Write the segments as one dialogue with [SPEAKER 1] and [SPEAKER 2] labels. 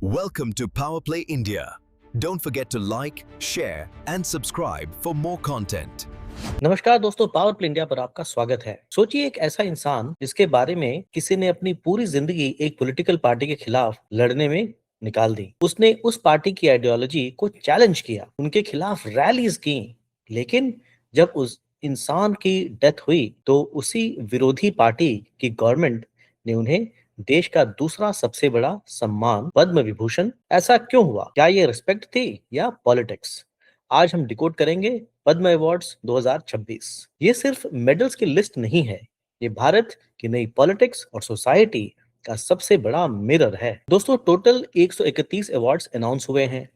[SPEAKER 1] Welcome to Power Play India. Don't forget to like, share and subscribe for more content.
[SPEAKER 2] नमस्कार दोस्तों, power play India पर आपका स्वागत है। सोचिए एक ऐसा इंसान जिसके बारे में किसी ने अपनी पूरी जिंदगी एक पॉलिटिकल पार्टी के खिलाफ लड़ने में निकाल दी। उसने उस पार्टी की आइडियोलॉजी को चैलेंज किया, उनके खिलाफ रैलीज की, लेकिन जब उस इंसान की डेथ हुई तो उसी विरोधी पार्टी की गवर्नमेंट ने उन्हें देश का दूसरा सबसे बड़ा सम्मान पद्म विभूषण। ऐसा क्यों हुआ? क्या ये रिस्पेक्ट थी या पॉलिटिक्स? आज हम डिकोड करेंगे पद्म अवार्ड्स 2026। ये सिर्फ मेडल्स की लिस्ट नहीं है, ये भारत की नई पॉलिटिक्स और सोसाइटी का सबसे बड़ा मिरर है। दोस्तों, टोटल 131 अवार्ड्स अनाउंस हुए हैं।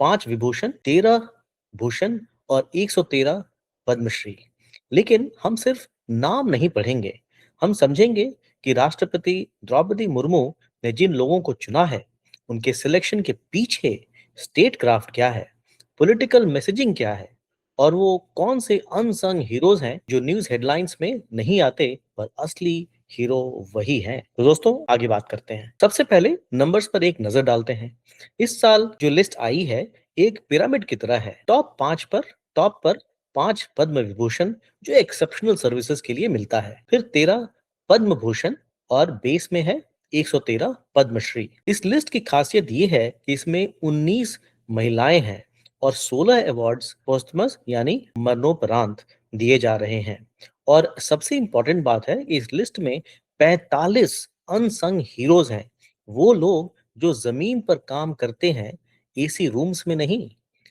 [SPEAKER 2] 5 विभूषण, 13 भूषण और 113 पद्मश्री। लेकिन हम सिर्फ नाम नहीं पढ़ेंगे, हम समझेंगे कि राष्ट्रपति द्रौपदी मुर्मू ने जिन लोगों को चुना है, उनके सिलेक्शन के पीछे स्टेट क्राफ्ट क्या है, पॉलिटिकल मैसेजिंग क्या है, और वो कौन से अनसंग हीरोज हैं जो न्यूज हेडलाइंस में नहीं आते पर असली हीरो वही हैं। तो दोस्तों, आगे बात करते हैं। सबसे पहले नंबर्स पर एक नजर डालते हैं। इस साल जो लिस्ट आई है एक पिरामिड की तरह है। टॉप पर 5 पद्म विभूषण जो एक्सेप्शनल सर्विसेज के लिए मिलता है, फिर 13 पद्म भूषण और बेस में है 113 पद्मश्री। इस लिस्ट की खासियत ये है कि इसमें 19 महिलाएं हैं और 16 अवार्ड्स पोस्टमस यानी मरणोपरांत दिए जा रहे हैं। और सबसे इंपॉर्टेंट बात है कि इस लिस्ट में 45 अनसंग हीरोज हैं, वो लोग जो जमीन पर काम करते हैं, एसी रूम्स में नहीं।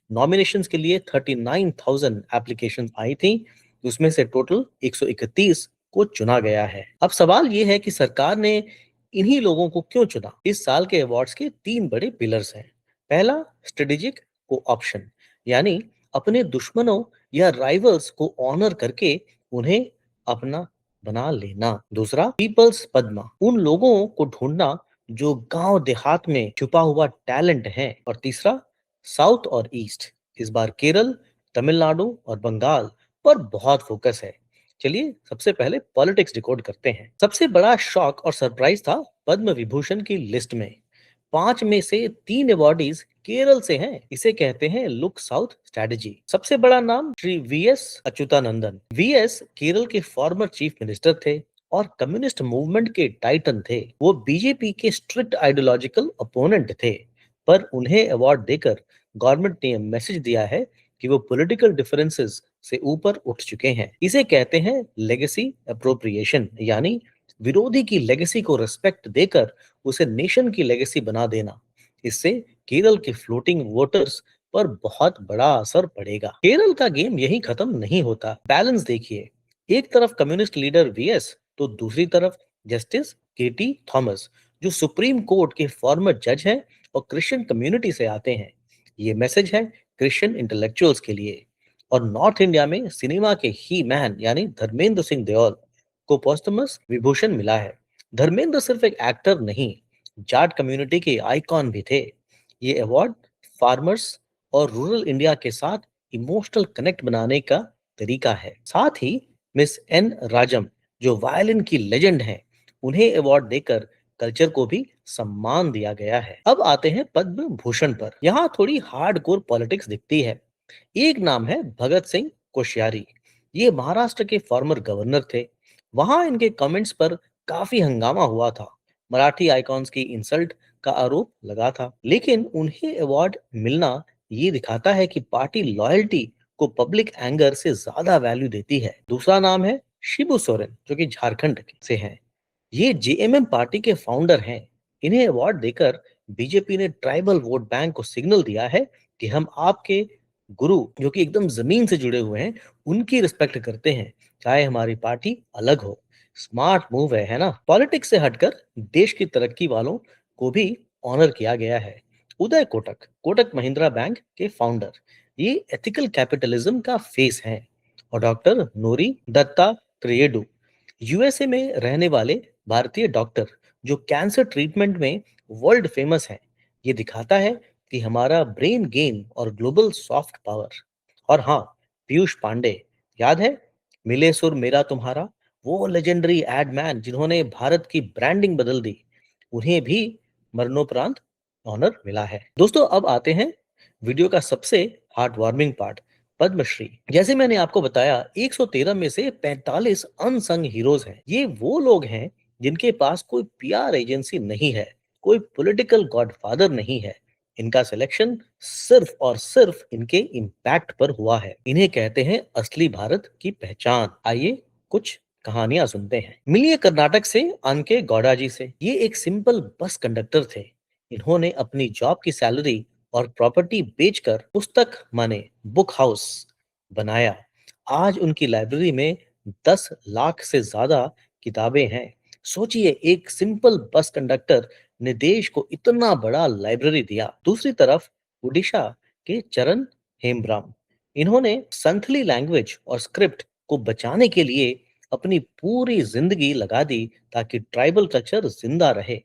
[SPEAKER 2] नॉमिनेशंस के लिए 39,000 एप्लीकेशन आई थी, उसमें से टोटल 131 को चुना गया है। अब सवाल ये है कि सरकार ने इन्हीं लोगों को क्यों चुना? इस साल के अवार्ड्स के 3 बड़े पिलर्स हैं। पहला, स्ट्रेटेजिक को ऑप्शन, यानी अपने दुश्मनों या राइवल्स को ऑनर करके उन्हें अपना बना लेना। दूसरा, पीपल्स पद्मा, उन लोगों को ढूंढना जो गांव देहात में छुपा हुआ टैलेंट है। और तीसरा, साउथ और ईस्ट, इस बार केरल, तमिलनाडु और बंगाल पर बहुत फोकस है। चलिए सबसे पहले पॉलिटिक्स डिकोड करते हैं। सबसे बड़ा शॉक और सरप्राइज था पद्म विभूषण की लिस्ट में 5 में से 3 अवार्डीज केरल से हैं। इसे कहते हैं लुक साउथ स्ट्रेटेजी। सबसे बड़ा नाम श्री वीएस अच्युतानंदन। वीएस केरल के फॉर्मर चीफ मिनिस्टर थे और कम्युनिस्ट मूवमेंट के टाइटन थे। वो बीजेपी के स्ट्रिक्ट आइडियोलॉजिकल अपोनेंट थे, पर उन्हें अवार्ड देकर गवर्नमेंट ने मैसेज दिया है कि वो पॉलिटिकल डिफरेंसेस से ऊपर उठ चुके हैं। इसे कहते हैं लेगेसी अप्रोप्रिएशन, यानी विरोधी की लेगेसी को रिस्पेक्ट देकर उसे नेशन की लेगेसी बना देना। इससे केरल के फ्लोटिंग वोटर्स पर बहुत बड़ा असर पड़ेगा। केरल का गेम यही खत्म नहीं होता। बैलेंस देखिए, एक तरफ कम्युनिस्ट लीडर वीएस तो दूसरी तरफ जस्टिस केटी थॉमस, जो सुप्रीम कोर्ट के फॉर्मर जज हैं और क्रिश्चियन कम्युनिटी से आते हैं। ये मैसेज है क्रिश्चियन इंटेलेक्चुअल्स के लिए। और नॉर्थ इंडिया में सिनेमा के ही मैन यानी धर्मेंद्र सिंह देओल को पोस्टमस विभूषण मिला है। धर्मेंद्र सिर्फ एक एक्टर नहीं, जाट कम्युनिटी के आइकॉन भी थे। ये अवार्ड फार्मर्स और रूरल इंडिया के साथ इमोशनल कनेक्ट बनाने का तरीका है। साथ ही मिस एन राजम, जो वायलिन की लेजेंड हैं, उन्हें अवार्ड देकर कल्चर को भी सम्मान दिया गया है। अब आते हैं पद्म भूषण पर। यहाँ थोड़ी हार्डकोर पॉलिटिक्स दिखती है। एक नाम है भगत सिंह कोश्यारी। ये महाराष्ट्र के फॉर्मर गवर्नर थे। वहां इनके कमेंट्स पर काफी हंगामा हुआ था। मराठी आइकॉन्स की इंसल्ट का आरोप लगा था, लेकिन उन्हें अवार्ड मिलना ये दिखाता है कि पार्टी लॉयल्टी को पब्लिक एंगर से ज्यादा वैल्यू देती है। दूसरा नाम है शिबू सोरेन, जो कि झारखंड से हैं। ये जेएमएम पार्टी के फाउंडर हैं। इन्हें अवार्ड देकर बीजेपी ने ट्राइबल वोट बैंक को सिग्नल दिया है कि हम आपके गुरु, जो कि एकदम जमीन से जुड़े हुए हैं, उनकी रिस्पेक्ट करते हैं, चाहे हमारी पार्टी अलग हो। स्मार्ट मूव है ना? पॉलिटिक्स से हटकर देश की तरक्की वालों को भी ऑनर किया गया है। उदय कोटक, कोटक महिंद्रा बैंक के फाउंडर, ये एथिकल कैपिटलिज्म का फेस है। और डॉक्टर नोरी दत्ता त्रियेडू, यूएसए में रहने वाले भारतीय डॉक्टर जो कैंसर ट्रीटमेंट में वर्ल्ड फेमस है। ये दिखाता है कि हमारा ब्रेन गेन और ग्लोबल सॉफ्ट पावर। और हाँ, पीयूष पांडे, याद है मिले सुर मेरा तुम्हारा, वो लेजेंडरी एड मैन जिन्होंने भारत की ब्रांडिंग बदल दी, उन्हें भी मरणोपरांत ऑनर मिला है। दोस्तों अब आते हैं वीडियो का सबसे हार्ट वार्मिंग पार्ट, पद्मश्री। जैसे मैंने आपको बताया 113 में से 45 अनसंग हीरोज हैं। ये वो लोग हैं जिनके पास कोई पीआर एजेंसी नहीं है, कोई पॉलिटिकल गॉडफादर नहीं है। इनका सिलेक्शन सिर्फ और सिर्फ इनके इम्पैक्ट पर हुआ है। इन्हें कहते हैं असली भारत की पहचान। आइए कुछ कहानियां सुनते हैं। मिलिए कर्नाटक से अनके गौड़ा जी से। ये एक सिंपल बस कंडक्टर थे। इन्होंने अपनी जॉब की सैलरी और प्रॉपर्टी बेचकर पुस्तक माने बुक हाउस बनाया। आज उनकी लाइब्रेरी में 10 लाख से ज्यादा किताबें हैं। सोचिए, एक सिंपल बस कंडक्टर ने देश को इतना बड़ा लाइब्रेरी दिया। दूसरी तरफ उड़ीसा के चरण हेम्ब्राम, इन्होंने संथली लैंग्वेज और स्क्रिप्ट को बचाने के लिए अपनी पूरी जिंदगी लगा दी ताकि ट्राइबल कल्चर जिंदा रहे।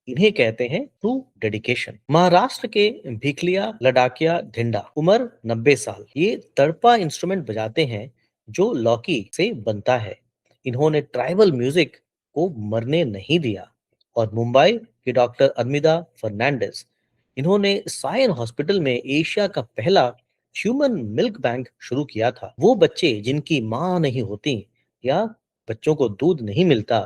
[SPEAKER 2] इन्हें कहते हैं ट्रू डेडिकेशन। महाराष्ट्र के भिकलिया लडाकिया धिंडा, उम्र 90 साल। ये तड़पा इंस्ट्रूमेंट बजाते हैं जो लौकी से बनता है। इन्होंने ट्राइबल म्यूजिक को मरने नहीं दिया। और मुंबई के डॉक्टर अरमिदा फर्नांडिस, इन्होंने सायन हॉस्पिटल में एशिया का पहला ह्यूमन मिल्क बैंक शुरू किया था। वो बच्चे जिनकी माँ नहीं होती या बच्चों को दूध नहीं मिलता,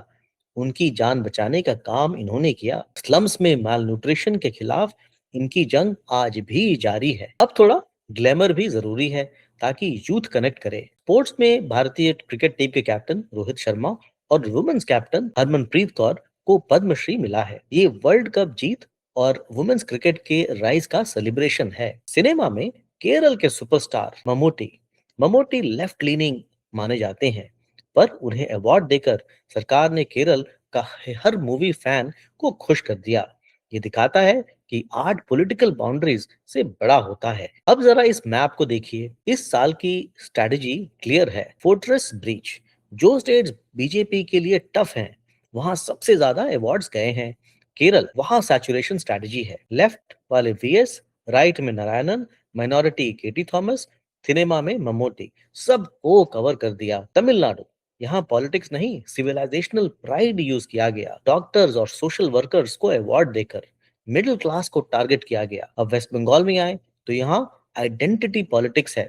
[SPEAKER 2] उनकी जान बचाने का काम इन्होंने किया। स्लम्स में माल न्यूट्रिशन के खिलाफ इनकी जंग आज भी जारी है। अब थोड़ा ग्लैमर भी जरूरी है ताकि यूथ कनेक्ट करे। स्पोर्ट्स में भारतीय क्रिकेट टीम के कैप्टन रोहित शर्मा और वुमेन्स कैप्टन हरमनप्रीत कौर को पद्मश्री मिला है। ये वर्ल्ड कप जीत और वुमेन्स क्रिकेट के राइज का सेलिब्रेशन है। सिनेमा में केरल के superstar Mammootty Mammootty left leaning माने जाते हैं, पर उन्हें अवार्ड देकर सरकार ने केरल का हर मूवी फैन को खुश कर दिया। ये दिखाता है कि आर्ट पॉलिटिकल बाउंड्रीज से बड़ा होता है। अब जरा इस मैप को देखिए। इस साल की स्ट्रेटजी क्लियर है। फोर्ट्रेस ब्रीच, जो स्टेट्स बीजेपी के लिए टफ हैं, वहां सबसे ज्यादा अवार्ड्स गए हैं। केरल, वहां सैचुरेशन स्ट्रेटजी है। लेफ्ट वाले वीएस, राइट में नारायणन, माइनॉरिटी केटी थॉमस, सिनेमा में ममूटी, सबको कवर कर दिया। तमिलनाडु, यहाँ पॉलिटिक्स नहीं, सिविलाइजेशनल प्राइड यूज किया गया। डॉक्टर्स और सोशल वर्कर्स को अवार्ड देकर मिडिल क्लास को टारगेट किया गया। अब वेस्ट बंगाल में आए तो यहाँ आइडेंटिटी पॉलिटिक्स है।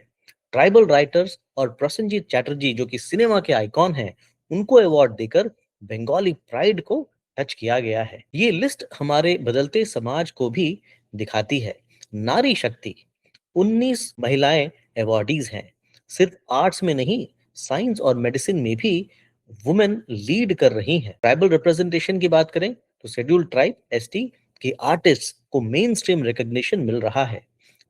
[SPEAKER 2] ट्राइबल राइटर्स और प्रसेनजीत चैटर्जी जो कि सिनेमा के आइकॉन हैं, उनको अवार्ड देकर बंगाली प्राइड को टच किया गया है। ये लिस्ट हमारे बदलते समाज को भी दिखाती है। नारी शक्ति, 19 महिलाएं अवार्डीज हैं। सिर्फ आर्ट्स में नहीं, साइंस और मेडिसिन में भी वुमेन लीड कर रही हैं। ट्राइबल रिप्रेजेंटेशन की बात करें तो शेड्यूल्ड ट्राइब एसटी के आर्टिस्ट को मेन स्ट्रीम रिकॉग्निशन मिल रहा है।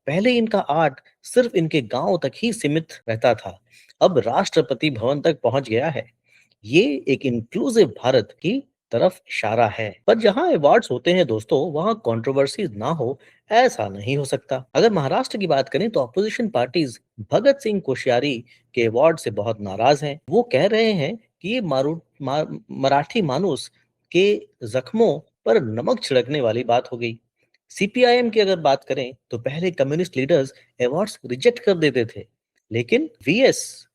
[SPEAKER 2] पहले इनका आर्ट सिर्फ इनके गांव तक ही सीमित रहता था, अब राष्ट्रपति भवन तक पहुंच गया है। ये एक इंक्लूसिव भारत की तरफ इशारा है। पर जहां अवार्ड्स होते हैं दोस्तों, वहां कंट्रोवर्सीज ना हो ऐसा नहीं हो सकता। अगर महाराष्ट्र की बात करें तो अपोजिशन पार्टीज भगत सिंह कोश्यारी के अवार्ड से बहुत नाराज हैं। वो कह रहे हैं कि ये मराठी मानुस के जख्मों पर नमक छिड़कने वाली बात हो गई। सीपीआईएम की अगर बात करें तो पहले कम्युनिस्ट लीडर्स अवार्ड्स रिजेक्ट कर देते थे, लेकिन वीएस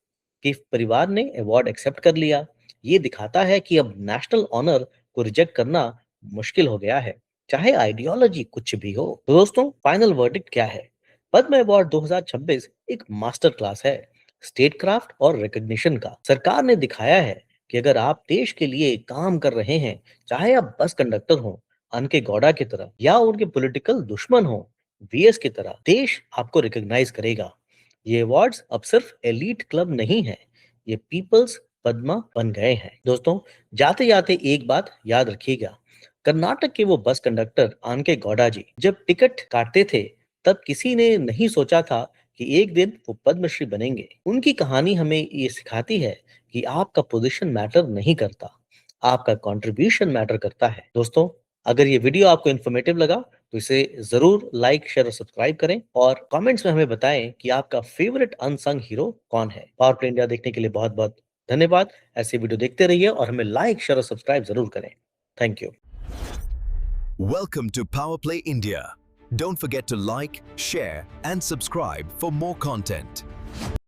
[SPEAKER 2] के परिवार ने अवार्ड एक्सेप्ट कर लिया। ये दिखाता है कि अब नेशनल ऑनर को रिजेक्ट करना मुश्किल हो गया है, चाहे आइडियोलॉजी कुछ भी हो। तो दोस्तों, फाइनल वर्डिक्ट क्या है? पद्म अवार्ड 2026 एक मास्टर क्लास है स्टेट क्राफ्ट और रिकॉग्निशन का। सरकार ने दिखाया है कि अगर आप देश के लिए काम कर रहे हैं, चाहे आप बस कंडक्टर हो अनके गौड़ा की तरह या उनके पॉलिटिकल दुश्मन हो वीएस की तरह, देश आपको रिकॉग्नाइज करेगा। ये अवार्ड्स अब सिर्फ एलीट क्लब नहीं है, ये पीपल्स पद्मा बन गए हैं। दोस्तों, जाते जाते एक बात याद रखिएगा। कर्नाटक के वो बस कंडक्टर आनके गौड़ा जी जब टिकट काटते थे, तब किसी ने नहीं सोचा था कि एक दिन वो पद्मश्री बनेंगे। उनकी कहानी हमें ये सिखाती है कि आपका पोजीशन मैटर नहीं करता, आपका कंट्रीब्यूशन मैटर करता है। दोस्तों, अगर ये वीडियो आपको इन्फॉर्मेटिव लगा तो इसे जरूर लाइक, शेयर और सब्सक्राइब करें और कमेंट्स में हमें बताएं कि आपका फेवरेट अनसंग हीरो कौन है। पावर प्ले इंडिया देखने के लिए बहुत बहुत धन्यवाद। ऐसे वीडियो देखते रहिए और हमें लाइक, शेयर और सब्सक्राइब जरूर करें। Thank you.
[SPEAKER 1] Welcome to Power Play India. Don't forget to like, share and subscribe for more content.